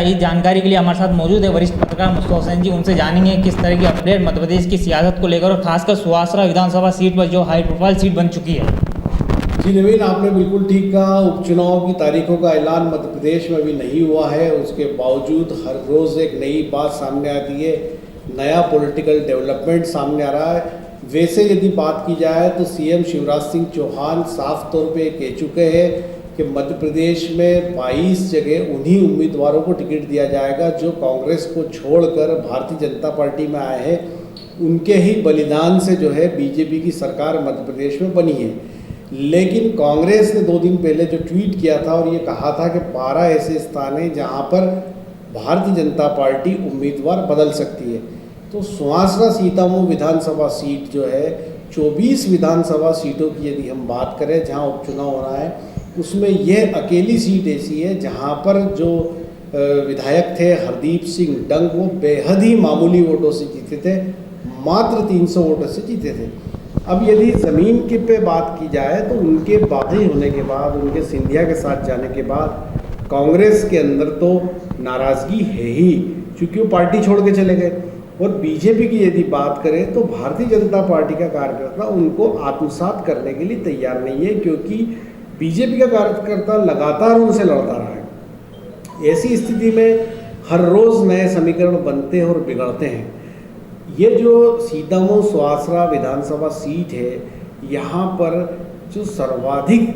इस जानकारी के लिए हमारे साथ मौजूद है वरिष्ठ पत्रकार मुस्तफा हुसैन जी। उनसे जानेंगे किस तरह की अपडेट मध्य प्रदेश की सियासत को लेकर और खासकर सुहासरा विधानसभा सीट पर जो हाई प्रोफाइल सीट बन चुकी है। जी नवीन, आपने बिल्कुल ठीक कहा। उपचुनाव की तारीखों का ऐलान मध्य प्रदेश में अभी नहीं हुआ है, उसके बावजूद हर रोज़ एक नई बात सामने आती है, नया पॉलिटिकल डेवलपमेंट सामने आ रहा है। वैसे यदि बात की जाए तो सीएम शिवराज सिंह चौहान साफ तौर पे कह चुके हैं कि मध्य प्रदेश में 22 जगह उन्हीं उम्मीदवारों को टिकट दिया जाएगा जो कांग्रेस को छोड़कर भारतीय जनता पार्टी में आए हैं। उनके ही बलिदान से जो है बीजेपी की सरकार मध्य प्रदेश में बनी है। लेकिन कांग्रेस ने 2 दिन पहले जो ट्वीट किया था और ये कहा था कि 12 ऐसे स्थान हैं जहाँ पर भारतीय जनता पार्टी उम्मीदवार बदल सकती है। तो सुहासरा सीतामऊ विधानसभा सीट जो है 24 विधानसभा सीटों की यदि हम बात करें जहाँ उपचुनाव हो रहा है, उसमें यह अकेली सीट ऐसी है जहाँ पर जो विधायक थे हरदीप सिंह डंग वो बेहद ही मामूली वोटों से जीते थे, मात्र 300 वोटों से जीते थे। अब यदि ज़मीन के पे बात की जाए तो उनके बागी होने के बाद, उनके सिंधिया के साथ जाने के बाद कांग्रेस के अंदर तो नाराज़गी है ही, क्योंकि वो पार्टी छोड़ के चले गए। और बीजेपी की यदि बात करें तो भारतीय जनता पार्टी का कार्यकर्ता उनको आत्मसात करने के लिए तैयार नहीं है, क्योंकि बीजेपी का कार्यकर्ता लगातार उनसे लड़ता रहा है। ऐसी स्थिति में हर रोज़ नए समीकरण बनते हैं और बिगड़ते हैं। ये जो सीतामऊ सुहासरा विधानसभा सीट है, यहाँ पर जो सर्वाधिक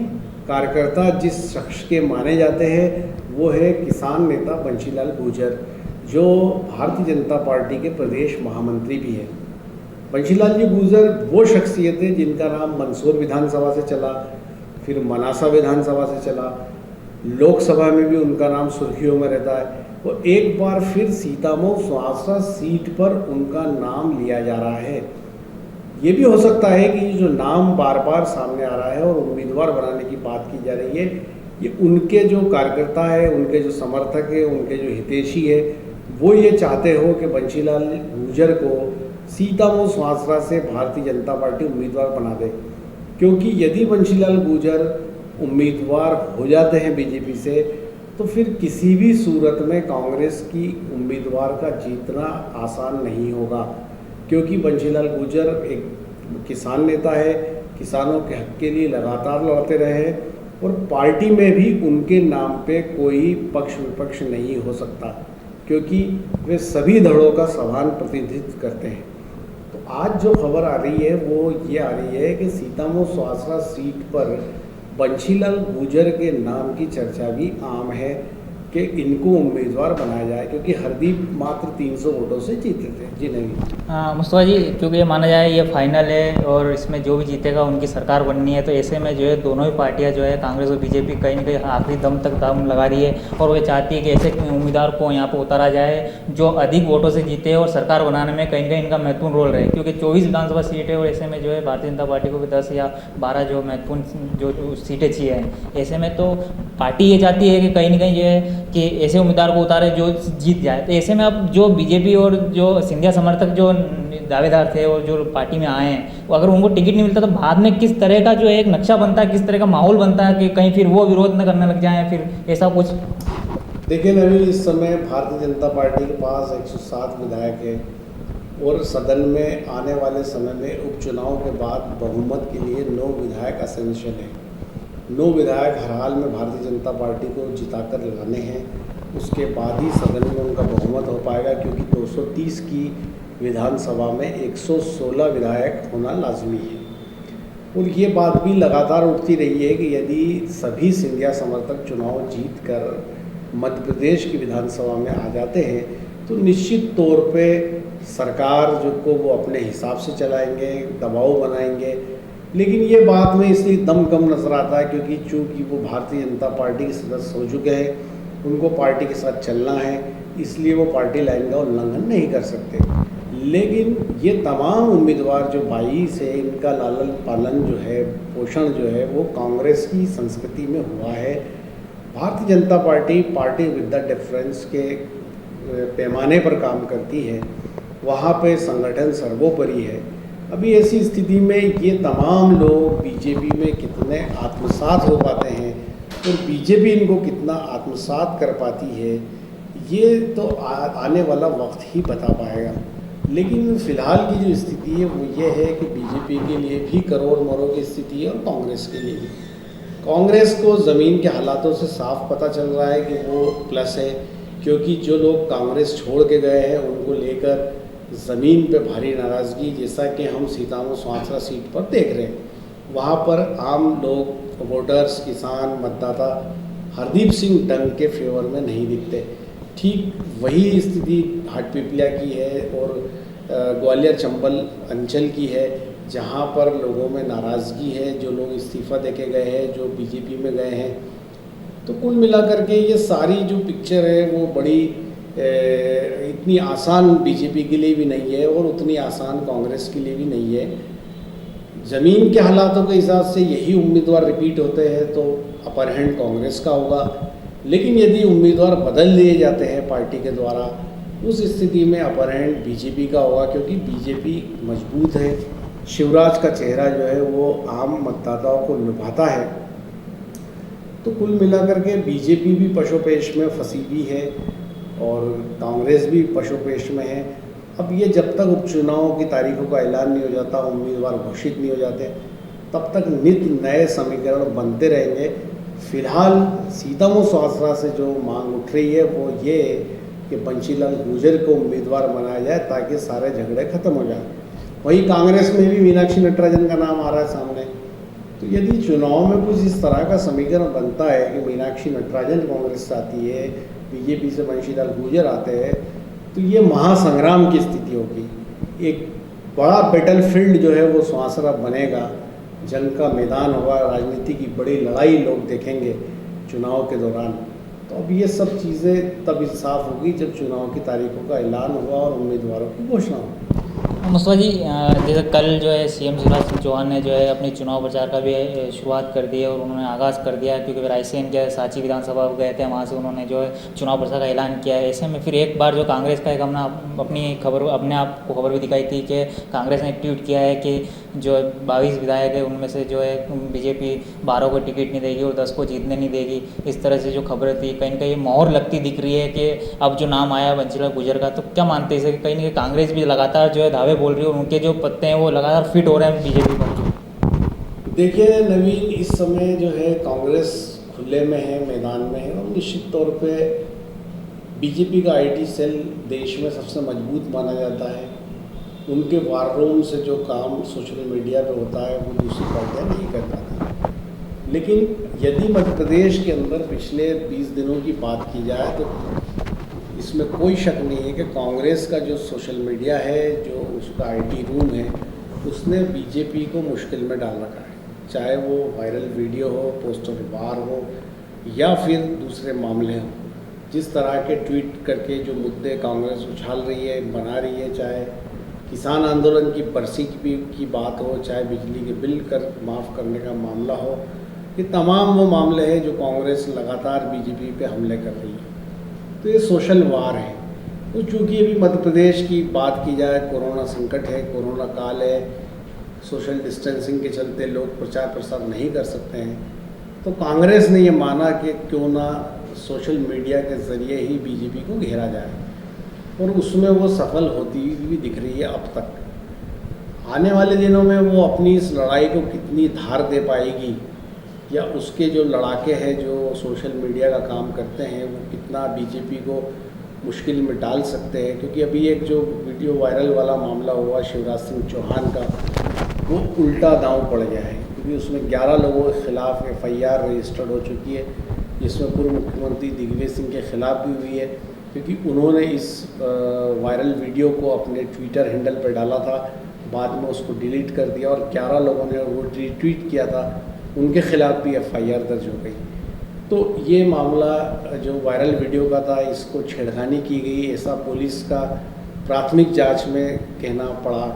कार्यकर्ता जिस शख्स के माने जाते हैं वो है किसान नेता बंशीलाल गुर्जर, जो भारतीय जनता पार्टी के प्रदेश महामंत्री भी हैं। बंशीलाल जी गुर्जर वो शख्सियत है जिनका नाम मंदसौर विधानसभा से चला, फिर मनासा विधानसभा से चला, लोकसभा में भी उनका नाम सुर्खियों में रहता है। वो एक बार फिर सीतामऊ सुहासरा सीट पर उनका नाम लिया जा रहा है। ये भी हो सकता है कि जो नाम बार बार सामने आ रहा है और उम्मीदवार बनाने की बात की जा रही है, ये उनके जो कार्यकर्ता है, उनके जो समर्थक है, उनके जो हितैषी है, वो ये चाहते हो कि बंशीलाल गुर्जर को सीतामऊ सुहासरा से भारतीय जनता पार्टी उम्मीदवार बना दे। क्योंकि यदि बंशीलाल गुर्जर उम्मीदवार हो जाते हैं बीजेपी से, तो फिर किसी भी सूरत में कांग्रेस की उम्मीदवार का जीतना आसान नहीं होगा, क्योंकि बंशीलाल गुर्जर एक किसान नेता है, किसानों के हक के लिए लगातार लड़ते रहे हैं और पार्टी में भी उनके नाम पे कोई पक्ष विपक्ष नहीं हो सकता, क्योंकि वे सभी धड़ों का समान प्रतिनिधित्व करते हैं। तो आज जो खबर आ रही है वो ये आ रही है कि सीतामऊ सुहासरा सीट पर बंशीलाल गुर्जर के नाम की चर्चा भी आम है कि इनको उम्मीदवार बनाया जाए, क्योंकि हरदीप मात्र 300 वोटों से जीते थे। जी नहीं मुस्तफा जी, क्योंकि ये माना जाए ये फाइनल है और इसमें जो भी जीतेगा उनकी सरकार बननी है, तो ऐसे में जो है दोनों ही पार्टियां जो है कांग्रेस और बीजेपी कहीं ना कहीं आखिरी दम तक दम लगा रही है और वो चाहती है कि ऐसे उम्मीदवार को यहाँ पर उतारा जाए जो अधिक वोटों से जीते और सरकार बनाने में कहीं ना कहीं इनका महत्वपूर्ण रोल रहे, क्योंकि 24 विधानसभा सीट है और ऐसे में जो है भारतीय जनता पार्टी को भी 10 या 12 जो महत्वपूर्ण जो सीटें चाहिए हैं। ऐसे में तो पार्टी ये चाहती है कि कहीं ना कहीं जो है कि ऐसे उम्मीदवार को उतारे जो जीत जाए। तो ऐसे में अब जो बीजेपी और जो सिंधिया समर्थक जो दावेदार थे और जो पार्टी में आए हैं, वो अगर उनको टिकट नहीं मिलता तो बाद में किस तरह का जो एक नक्शा बनता है, किस तरह का माहौल बनता है कि कहीं फिर वो विरोध न करने लग जाए, फिर ऐसा कुछ। देखिए नवीन, इस समय भारतीय जनता पार्टी के पास 107 विधायक है और सदन में आने वाले समय में उपचुनाव के बाद बहुमत के लिए 9 विधायक असेंशियल हैं। 9 विधायक हर हाल में भारतीय जनता पार्टी को जिताकर लाने हैं, उसके बाद ही सदन में उनका बहुमत हो पाएगा, क्योंकि 230 की विधानसभा में 116 विधायक होना लाजमी है। और ये बात भी लगातार उठती रही है कि यदि सभी सिंधिया समर्थक चुनाव जीत कर मध्य प्रदेश की विधानसभा में आ जाते हैं तो निश्चित तौर पे सरकार जो को वो अपने हिसाब से चलाएंगे, दबाव बनाएंगे। लेकिन ये बात में इसलिए दम कम नजर आता है क्योंकि चूँकि वो भारतीय जनता पार्टी के सदस्य हो चुके हैं, उनको पार्टी के साथ चलना है, इसलिए वो पार्टी लाइन का उल्लंघन नहीं कर सकते। लेकिन ये तमाम उम्मीदवार जो 22 है, इनका लालन पालन जो है, पोषण जो है, वो कांग्रेस की संस्कृति में हुआ है। Bharatiya Janata party party with the difference के पैमाने पर काम करती है, वहाँ पे संगठन सर्वोपरि है। अभी ऐसी स्थिति में ये तमाम लोग बीजेपी में कितने आत्मसात हो पाते हैं और बीजेपी इनको कितना आत्मसात कर पाती है, ये तो आने वाला वक्त ही बता पाएगा। लेकिन फ़िलहाल की जो स्थिति है वो ये है कि बीजेपी के लिए भी करोड़ मरोड़ की स्थिति है और कांग्रेस के लिए भी। कांग्रेस को ज़मीन के हालातों से साफ पता चल रहा है कि वो प्लस है, क्योंकि जो लोग कांग्रेस छोड़ के गए हैं उनको लेकर ज़मीन पे भारी नाराज़गी, जैसा कि हम सीतामढ़ी सुहासरा सीट पर देख रहे हैं। वहाँ पर आम लोग, वोटर्स, किसान, मतदाता हरदीप सिंह डंग के फेवर में नहीं दिखते। ठीक वही स्थिति हाटपिपलिया की है और ग्वालियर चंबल अंचल की है, जहाँ पर लोगों में नाराज़गी है, जो लोग इस्तीफ़ा देके गए हैं, जो बीजेपी में गए हैं। तो कुल मिलाकर के ये सारी जो पिक्चर है वो बड़ी इतनी आसान बीजेपी के लिए भी नहीं है और उतनी आसान कांग्रेस के लिए भी नहीं है। ज़मीन के हालातों के हिसाब से यही उम्मीदवार रिपीट होते हैं तो अपर हैंड कांग्रेस का होगा, लेकिन यदि उम्मीदवार बदल दिए जाते हैं पार्टी के द्वारा, उस स्थिति में अपर हैंड बीजेपी का होगा, क्योंकि बीजेपी मजबूत है। शिवराज का चेहरा जो है वो आम मतदाताओं को लुभाता है। तो कुल मिलाकर के बीजेपी भी पशोपेश में फंसी हुई है और कांग्रेस भी पशोपेश में है। अब ये जब तक उपचुनावों की तारीखों का ऐलान नहीं हो जाता, उम्मीदवार घोषित नहीं हो जाते, तब तक नित्य नए समीकरण बनते रहेंगे। फिलहाल सीतामढ़ी सुहासरा से जो मांग उठ रही है वो ये कि बंशीलाल गुर्जर को उम्मीदवार बनाया जाए ताकि सारे झगड़े खत्म हो जाए। वहीं कांग्रेस में भी मीनाक्षी नटराजन का नाम आ रहा है सामने। तो यदि चुनाव में कुछ इस तरह का समीकरण बनता है कि मीनाक्षी नटराजन कांग्रेस से आती है, बीजेपी से बंशीलाल गुर्जर आते हैं, तो ये महासंग्राम की स्थिति होगी। एक बड़ा बैटलफील्ड जो है वो सुहासरा बनेगा, जंग का मैदान होगा, राजनीति की बड़ी लड़ाई लोग देखेंगे चुनाव के दौरान। तो अब ये सब चीज़ें तब साफ होगी जब चुनाव की तारीखों का ऐलान होगा और उम्मीदवारों की घोषणा होगी। मुस्तफा जी, जैसे कल जो है सीएम शिवराज सिंह चौहान ने जो है अपनी चुनाव प्रचार का भी शुरुआत कर दी है और उन्होंने आगाज़ कर दिया है, क्योंकि रायसेन के सांची विधानसभा गए थे, वहाँ से उन्होंने जो है चुनाव प्रचार का ऐलान किया है। ऐसे में फिर एक बार जो कांग्रेस का एक अपने आप को खबर भी दिखाई थी कि कांग्रेस ने ट्वीट किया है कि जो 22 विधायक है उनमें से जो है बीजेपी 12 को टिकट नहीं देगी और 10 को जीतने नहीं देगी। इस तरह से जो खबरें थी कहीं ना कहीं मोहर लगती दिख रही है कि अब जो नाम आया बंशीलाल गुर्जर का, तो क्या मानते हैं इसे कि कहीं ना कहीं कांग्रेस भी लगातार जो है दावे बोल रही है और उनके जो पत्ते हैं वो लगातार फिट हो रहे हैं बीजेपी पर? देखिए नवीन, इस समय जो है कांग्रेस खुले में है, मैदान में है, और निश्चित तौर पे बीजेपी का आईटी सेल देश में सबसे मजबूत माना जाता है। उनके वार रूम से जो काम सोशल मीडिया पे होता है वो दूसरी पार्टियाँ नहीं कर पाती। लेकिन यदि मध्य प्रदेश के अंदर पिछले 20 दिनों की बात की जाए तो इसमें कोई शक नहीं है कि कांग्रेस का जो सोशल मीडिया है, जो उसका आईटी रूम है, उसने बीजेपी को मुश्किल में डाल रखा है। चाहे वो वायरल वीडियो हो, पोस्टर वार हो या फिर दूसरे मामले हों। जिस तरह के ट्वीट करके जो मुद्दे कांग्रेस उछाल रही है, बना रही है, चाहे किसान आंदोलन की बरसी की बात हो, चाहे बिजली के बिल माफ़ करने का मामला हो, ये तमाम वो मामले हैं जो कांग्रेस लगातार बीजेपी पे हमले कर रही है। तो ये सोशल वार है। तो चूँकि अभी मध्य प्रदेश की बात की जाए, कोरोना संकट है, कोरोना काल है, सोशल डिस्टेंसिंग के चलते लोग प्रचार प्रसार नहीं कर सकते हैं, तो कांग्रेस ने ये माना कि क्यों ना सोशल मीडिया के ज़रिए ही बीजेपी को घेरा जाए, और उसमें वो सफल होती भी दिख रही है अब तक। आने वाले दिनों में वो अपनी इस लड़ाई को कितनी धार दे पाएगी, या उसके जो लड़ाके हैं जो सोशल मीडिया का काम करते हैं वो कितना बीजेपी को मुश्किल में डाल सकते हैं। क्योंकि अभी एक जो वीडियो वायरल वाला मामला हुआ शिवराज सिंह चौहान का, वो उल्टा दांव पड़ गया है, क्योंकि उसमें 11 लोगों के खिलाफ FIR रजिस्टर्ड हो चुकी है, जिसमें पूर्व मुख्यमंत्री दिग्विजय सिंह के खिलाफ भी हुई है, क्योंकि उन्होंने इस वायरल वीडियो को अपने ट्विटर हैंडल पर डाला था, बाद में उसको डिलीट कर दिया और 11 लोगों ने वो रीट्वीट किया था, उनके खिलाफ भी FIR दर्ज हो गई। तो ये मामला जो वायरल वीडियो का था, इसको छेड़खानी की गई, ऐसा पुलिस का प्राथमिक जांच में कहना पड़ा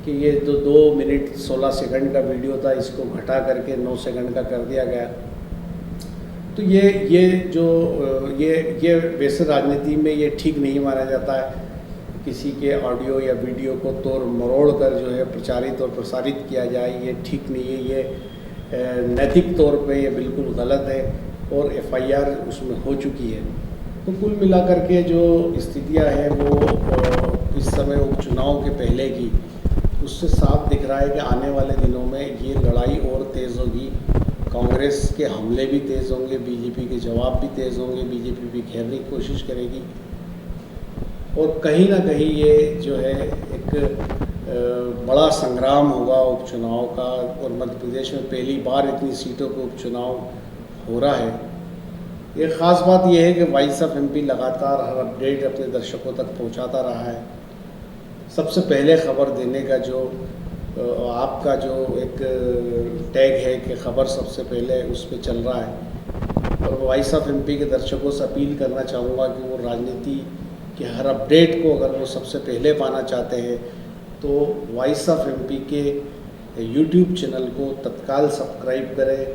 कि ये जो 2 मिनट 16 सेकंड का वीडियो था, इसको घटा करके 9 सेकंड का कर दिया गया। तो ये वैसे राजनीति में ये ठीक नहीं माना जाता है, किसी के ऑडियो या वीडियो को तोड़ मरोड़ कर जो है प्रचारित और प्रसारित किया जाए, ये ठीक नहीं है। ये नैतिक तौर पे ये बिल्कुल गलत है और FIR उसमें हो चुकी है। तो कुल मिलाकर के जो स्थितियां हैं वो इस समय उपचुनाव के पहले की, उससे साफ दिख रहा है कि आने वाले दिनों में ये लड़ाई और तेज़ होगी। कांग्रेस के हमले भी तेज़ होंगे, बीजेपी के जवाब भी तेज़ होंगे, बीजेपी भी घेरने की कोशिश करेगी और कहीं ना कहीं ये जो है एक बड़ा संग्राम होगा उपचुनाव का। और मध्य प्रदेश में पहली बार इतनी सीटों पर उपचुनाव हो रहा है। एक ख़ास बात यह है कि वॉइस ऑफ एमपी लगातार हर अपडेट अपने दर्शकों तक पहुंचाता रहा है। सबसे पहले खबर देने का जो आपका जो एक टैग है कि खबर सबसे पहले उस पर चल रहा है। और वॉइस ऑफ एमपी के दर्शकों से अपील करना चाहूँगा कि वो राजनीति के हर अपडेट को अगर वो सबसे पहले पाना चाहते हैं तो वॉइस ऑफ एमपी के यूट्यूब चैनल को तत्काल सब्सक्राइब करें,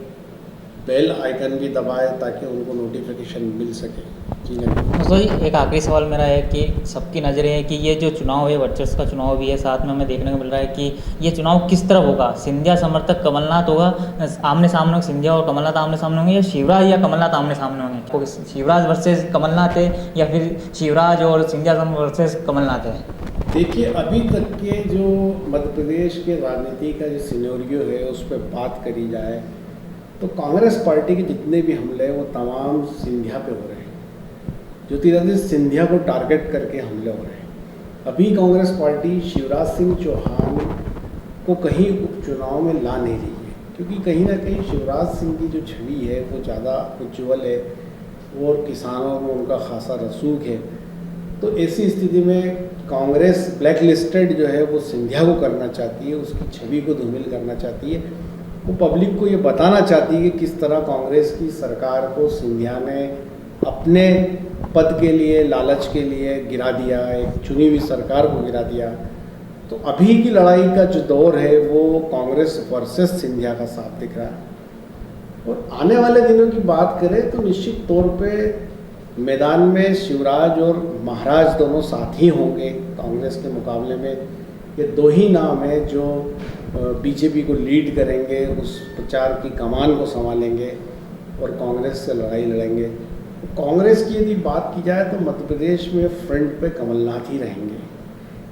बेल आइकन भी दबाएं ताकि उनको नोटिफिकेशन मिल सके। जी नहीं। तो एक आखिरी सवाल मेरा है कि सबकी नज़रें है कि ये जो चुनाव है वर्चस्व का चुनाव भी है, साथ में हमें देखने को मिल रहा है कि ये चुनाव किस तरफ होगा। सिंधिया समर्थक कमलनाथ होगा, आमने सामने सिंधिया और कमलनाथ आमने सामने होंगे, या शिवराज या कमलनाथ आमने सामने होंगे? तो शिवराज वर्सेस कमलनाथ है या फिर शिवराज और सिंधिया वर्सेस कमलनाथ है? देखिए, अभी तक के जो मध्य प्रदेश के राजनीति का जो सिनेरियो है उस पर बात करी जाए तो कांग्रेस पार्टी के जितने भी हमले हैं वो तमाम सिंधिया पे हो रहे हैं। ज्योतिरादित्य सिंधिया को टारगेट करके हमले हो रहे हैं। अभी कांग्रेस पार्टी शिवराज सिंह चौहान को कहीं उपचुनाव में ला नहीं रही है, क्योंकि कहीं ना कहीं शिवराज सिंह की जो छवि है वो ज़्यादा उज्ज्वल है और किसानों में उनका खासा रसूख है। तो ऐसी स्थिति में कांग्रेस ब्लैक लिस्टेड जो है वो सिंधिया को करना चाहती है, उसकी छवि को धूमिल करना चाहती है। वो पब्लिक को ये बताना चाहती है कि किस तरह कांग्रेस की सरकार को सिंधिया ने अपने पद के लिए, लालच के लिए गिरा दिया, एक चुनी हुई सरकार को गिरा दिया। तो अभी की लड़ाई का जो दौर है वो कांग्रेस वर्सेस सिंधिया का साफ दिख रहा है। और आने वाले दिनों की बात करें तो निश्चित तौर पे मैदान में शिवराज और महाराज दोनों साथ ही होंगे कांग्रेस के मुकाबले में। ये दो ही नाम हैं जो बीजेपी को लीड करेंगे, उस प्रचार की कमान को संभालेंगे और कांग्रेस से लड़ाई लड़ेंगे। कांग्रेस की यदि बात की जाए तो मध्य प्रदेश में फ्रंट पे कमलनाथ ही रहेंगे,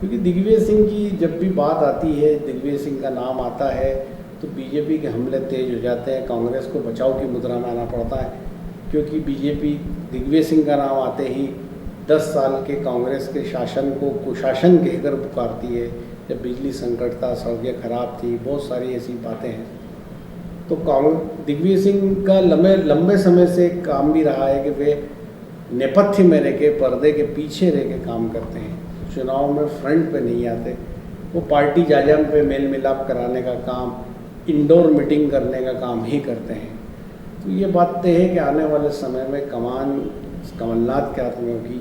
क्योंकि दिग्विजय सिंह की जब भी बात आती है, दिग्विजय सिंह का नाम आता है तो बीजेपी के हमले तेज हो जाते हैं, कांग्रेस को बचाव की मुद्रा में आना पड़ता है। क्योंकि बीजेपी दिग्विजय सिंह का नाम आते ही 10 साल के कांग्रेस के शासन को कुशासन कहकर पुकारती है। जब बिजली संकट था, सड़कें खराब थी, बहुत सारी ऐसी बातें हैं। तो दिग्विजय सिंह का लंबे समय से काम भी रहा है कि वे नेपथ्य में रह के, पर्दे के पीछे रह के काम करते हैं, चुनाव में फ्रंट पे नहीं आते। वो पार्टी जाजम पे मेल मिलाप कराने का काम, इंडोर मीटिंग करने का काम ही करते हैं। तो ये बात तय है कि आने वाले समय में कमान कमलनाथ के हाथ में होगी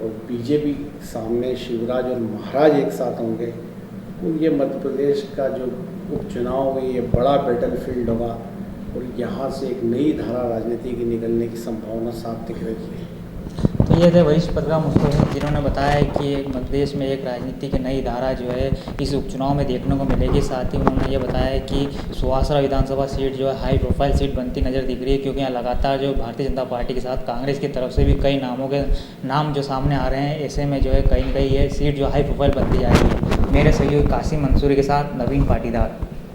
और बीजेपी सामने शिवराज और महाराज एक साथ होंगे। तो ये मध्य प्रदेश का जो उपचुनाव है ये बड़ा बैटलफील्ड होगा और यहाँ से एक नई धारा राजनीति की निकलने की संभावना साफ दिख रही है। तो ये थे वरिष्ठ पत्रकार मुस्तफा, जिन्होंने बताया कि मध्य प्रदेश में एक राजनीति की नई धारा जो है इस उपचुनाव में देखने को मिलेगी। साथ ही उन्होंने ये बताया कि सुहासरा विधानसभा सीट जो है हाई प्रोफाइल सीट बनती नज़र दिख रही है, क्योंकि यहाँ लगातार जो भारतीय जनता पार्टी के साथ कांग्रेस की तरफ से भी कई नामों के नाम जो सामने आ रहे हैं। ऐसे में जो है कहीं ना कहीं ये सीट जो हाई प्रोफाइल बनती जा रही है। मेरे सहयोगी कासिम मंसूरी के साथ नवीन पाटीदार।